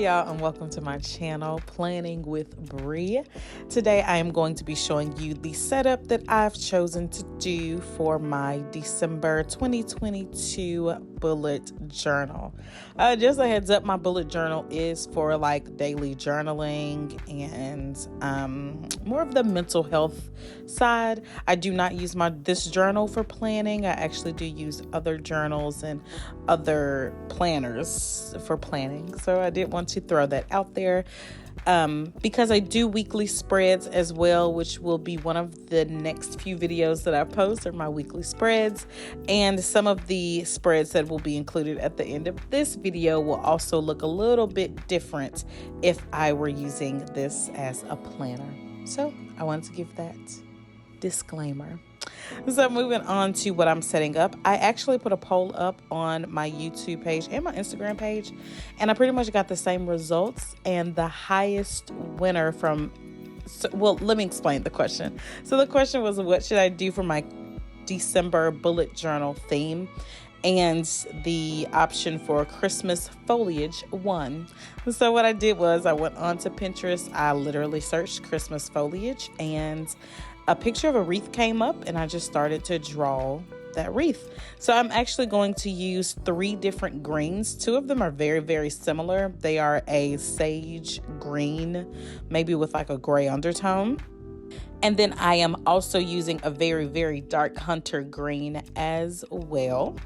y'all, and welcome to my channel, Planning with Bree. Today I am going to be showing you the setup that I've chosen to do for my December 2022 bullet journal. Just a heads up, my bullet journal is for like daily journaling and more of the mental health side. I do not use this journal for planning. I actually do use other journals and other planners for planning. So I did want to throw that out there. Because I do weekly spreads as well, which will be one of the next few videos that I post are my weekly spreads. And some of the spreads that will be included at the end of this video will also look a little bit different if I were using this as a planner. So I wanted to give that disclaimer. So moving on to what I'm setting up, I actually put a poll up on my YouTube page and my Instagram page, and I pretty much got the same results. And the highest winner let me explain the question. So the question was, what should I do for my December bullet journal theme? And the option for Christmas foliage won. So what I did was I went on to Pinterest. I literally searched Christmas foliage and a picture of a wreath came up, and I just started to draw that wreath. So I'm actually going to use 3 different greens. 2 of them are very, very similar. They are a sage green, maybe with like a gray undertone. And then I am also using a very, very dark hunter green as well.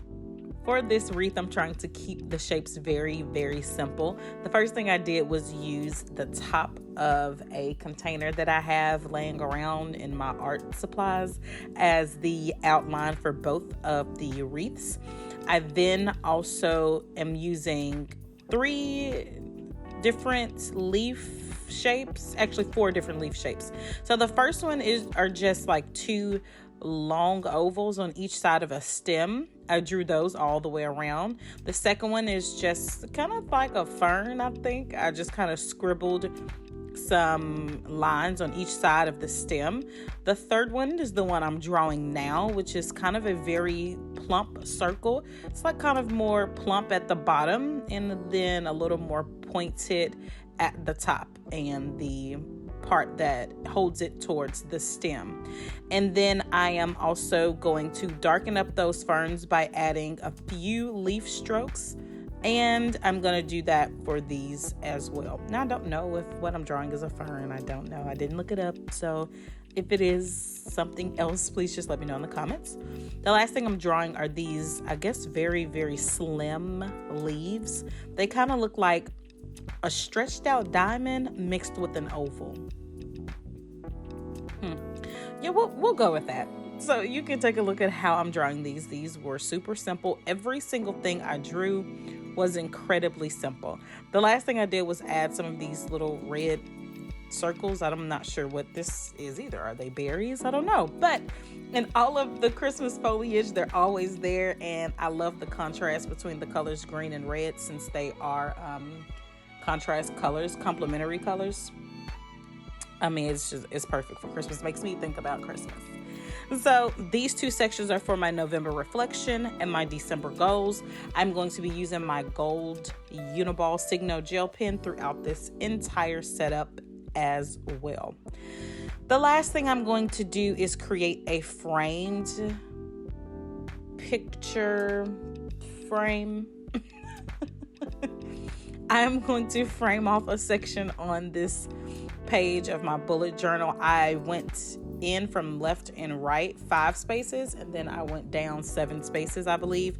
For this wreath, I'm trying to keep the shapes very, very simple. The first thing I did was use the top of a container that I have laying around in my art supplies as the outline for both of the wreaths. I then also am using 3 different leaf shapes, actually 4 different leaf shapes. So the first one are just like 2 long ovals on each side of a stem. I drew those all the way around. The second one is just kind of like a fern, I think. I just kind of scribbled some lines on each side of the stem. The third one is the one I'm drawing now, which is kind of a very plump circle. It's like kind of more plump at the bottom and then a little more pointed at the top and the part that holds it towards the stem. And then I am also going to darken up those ferns by adding a few leaf strokes, and I'm going to do that for these as well. Now I don't know if what I'm drawing is a fern. I don't know. I didn't look it up. So if it is something else, please just let me know in the comments. The last thing I'm drawing are these, I guess, very, very slim leaves. They kind of look like a stretched out diamond mixed with an oval. Yeah, we'll go with that. So you can take a look at how I'm drawing these. These were super simple. Every single thing I drew was incredibly simple. The last thing I did was add some of these little red circles. I'm not sure what this is either. Are they berries? I don't know. But in all of the Christmas foliage, they're always there. And I love the contrast between the colors green and red, since they are contrast colors, complementary colors. I mean, it's perfect for Christmas. Makes me think about Christmas. So these 2 sections are for my November reflection and my December goals. I'm going to be using my gold Uniball Signo gel pen throughout this entire setup as well. The last thing I'm going to do is create a framed picture frame. I'm going to frame off a section on this page of my bullet journal. I went in from left and right 5 spaces, and then I went down 7 spaces, I believe,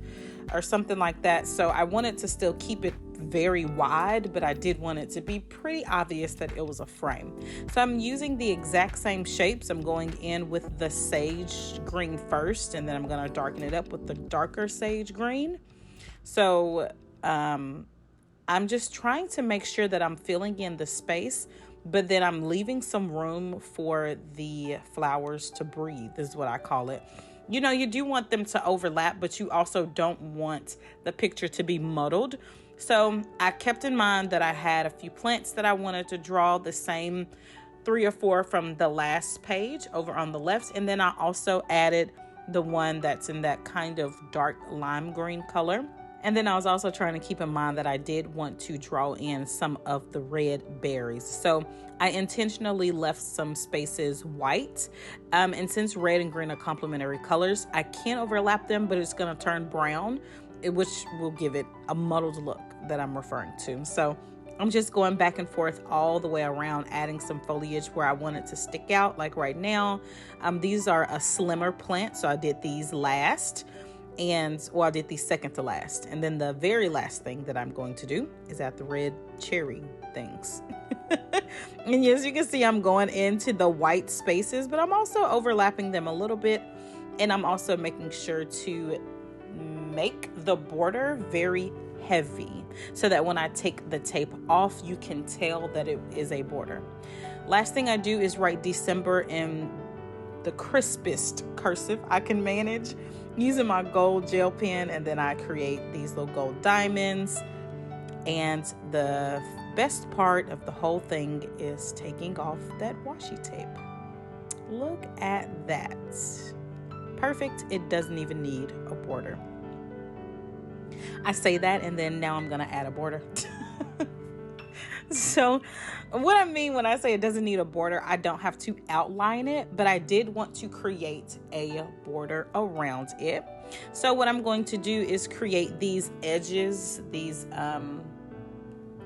or something like that. So I wanted to still keep it very wide, but I did want it to be pretty obvious that it was a frame. So I'm using the exact same shapes. I'm going in with the sage green first, and then I'm going to darken it up with the darker sage green. So I'm just trying to make sure that I'm filling in the space, but then I'm leaving some room for the flowers to breathe, is what I call it. You know, you do want them to overlap, but you also don't want the picture to be muddled. So I kept in mind that I had a few plants that I wanted to draw the same 3 or 4 from the last page over on the left. And then I also added the one that's in that kind of dark lime green color And then I was also trying to keep in mind that I did want to draw in some of the red berries. So I intentionally left some spaces white. And since red and green are complementary colors, I can't overlap them, but it's going to turn brown, which will give it a muddled look that I'm referring to. So I'm just going back and forth all the way around, adding some foliage where I want it to stick out, like right now. These are a slimmer plant, so I did these last. I did these second to last. And then the very last thing that I'm going to do is add the red cherry things. And as you can see, I'm going into the white spaces, but I'm also overlapping them a little bit. And I'm also making sure to make the border very heavy so that when I take the tape off, you can tell that it is a border. Last thing I do is write December in the crispest cursive I can manage using my gold gel pen, and then I create these little gold diamonds. And the best part of the whole thing is taking off that washi tape. Look at that. Perfect. It doesn't even need a border. I say that, and then now I'm gonna add a border. So what I mean when I say it doesn't need a border, I don't have to outline it, but I did want to create a border around it. So what I'm going to do is create these edges, these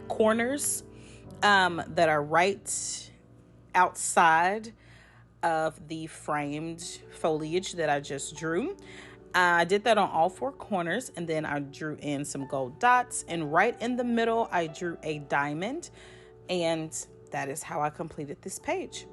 corners that are right outside of the framed foliage that I just drew. I did that on all four corners, and then I drew in some gold dots, and right in the middle I drew a diamond, and that is how I completed this page.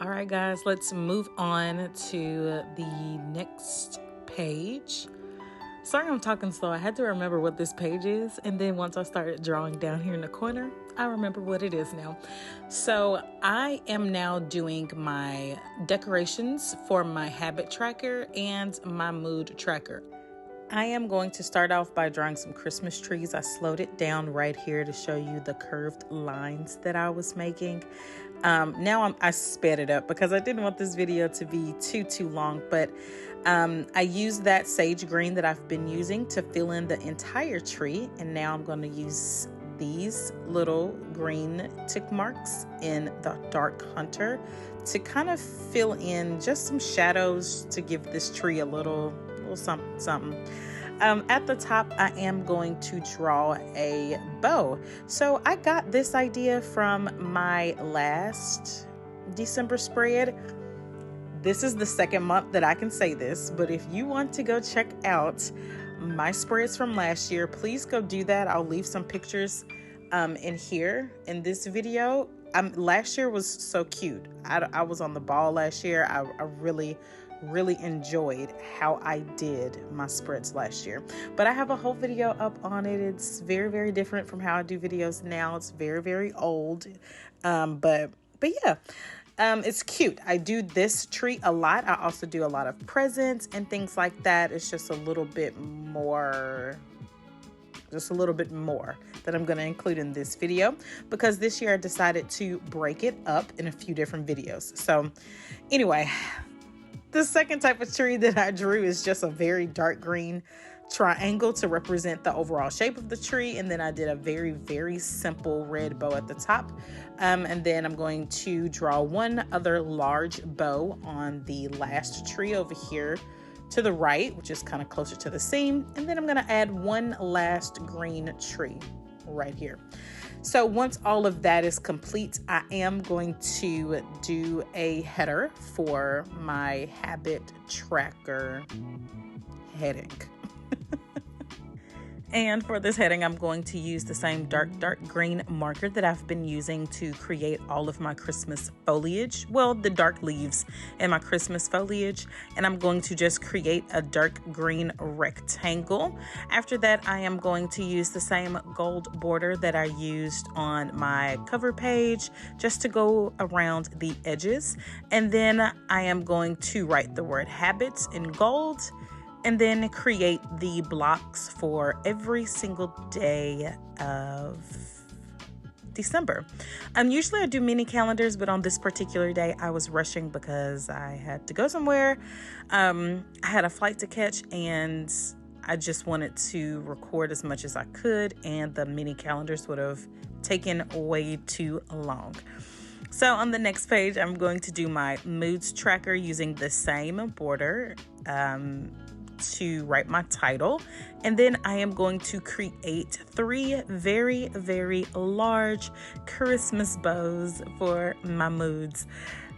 All right, guys, let's move on to the next page. Sorry I'm talking slow. I had to remember what this page is, and then once I started drawing down here in the corner, I remember what it is now. So I am now doing my decorations for my habit tracker and my mood tracker. I am going to start off by drawing some Christmas trees. I slowed it down right here to show you the curved lines that I was making. Now I sped it up because I didn't want this video to be too long, but I used that sage green that I've been using to fill in the entire tree, and now I'm going to use these little green tick marks in the dark hunter to kind of fill in just some shadows to give this tree a little something. At the top, I am going to draw a bow. So I got this idea from my last December spread. This is the second month that I can say this, but if you want to go check out my spreads from last year, please go do that. I'll leave some pictures in here in this video. Last year was so cute. I was on the ball last year. I really enjoyed how I did my spreads last year, but I have a whole video up on it. It's very different from how I do videos now. It's very old, but yeah, it's cute. I do this tree a lot. I also do a lot of presents and things like that. It's just a little bit more that I'm going to include in this video, because this year I decided to break it up in a few different videos. So anyway, the second type of tree that I drew is just a very dark green triangle to represent the overall shape of the tree. And then I did a very simple red bow at the top. And then I'm going to draw one other large bow on the last tree over here to the right, which is kind of closer to the seam. And then I'm going to add one last green tree right here. So once all of that is complete, I am going to do a header for my habit tracker headache. And for this heading, I'm going to use the same dark green marker that I've been using to create all of my Christmas foliage. Well, the dark leaves in my Christmas foliage. And I'm going to just create a dark green rectangle. After that, I am going to use the same gold border that I used on my cover page just to go around the edges. And then I am going to write the word habits in gold, and then create the blocks for every single day of December. Usually I do mini calendars, but on this particular day I was rushing because I had to go somewhere. I had a flight to catch, and I just wanted to record as much as I could, and the mini calendars would have taken way too long. So on the next page, I'm going to do my moods tracker using the same border to write my title, and then I am going to create 3 very, very large Christmas bows for my moods.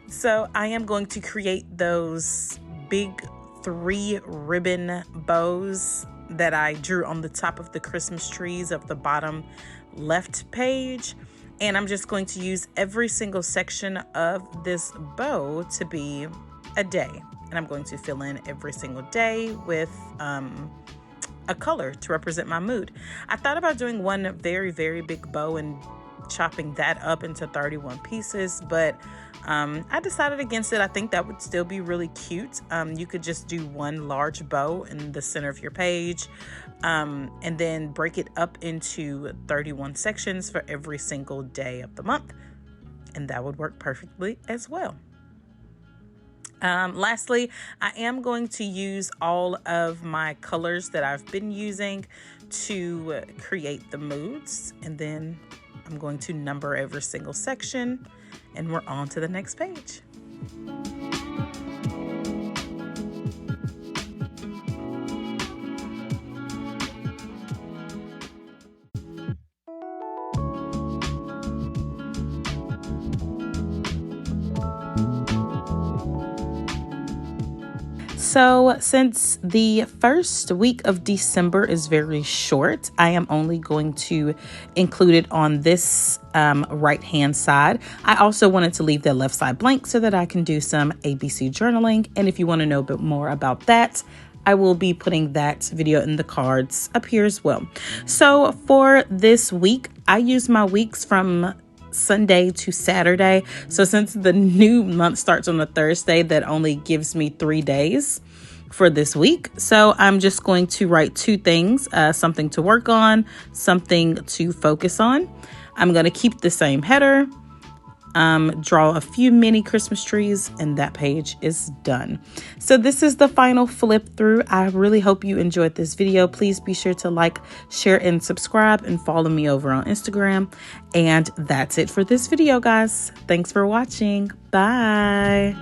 So I am going to create those big 3 ribbon bows that I drew on the top of the Christmas trees of the bottom left page, and I'm just going to use every single section of this bow to be a day. And I'm going to fill in every single day with a color to represent my mood. I thought about doing one very, very big bow and chopping that up into 31 pieces, but I decided against it. I think that would still be really cute. You could just do one large bow in the center of your page, and then break it up into 31 sections for every single day of the month. And that would work perfectly as well. Lastly, I am going to use all of my colors that I've been using to create the moods, and then I'm going to number every single section, and we're on to the next page. So since the first week of December is very short, I am only going to include it on this right-hand side. I also wanted to leave the left side blank so that I can do some ABC journaling. And if you want to know a bit more about that, I will be putting that video in the cards up here as well. So for this week, I use my weeks from Sunday to Saturday. So since the new month starts on a Thursday, that only gives me 3 days for this week. So I'm just going to write 2 things, something to work on, something to focus on. I'm going to keep the same header, draw a few mini Christmas trees, and that page is done. So this is the final flip through. I really hope you enjoyed this video. Please be sure to like, share, and subscribe, and follow me over on Instagram. And that's it for this video, guys. Thanks for watching. Bye.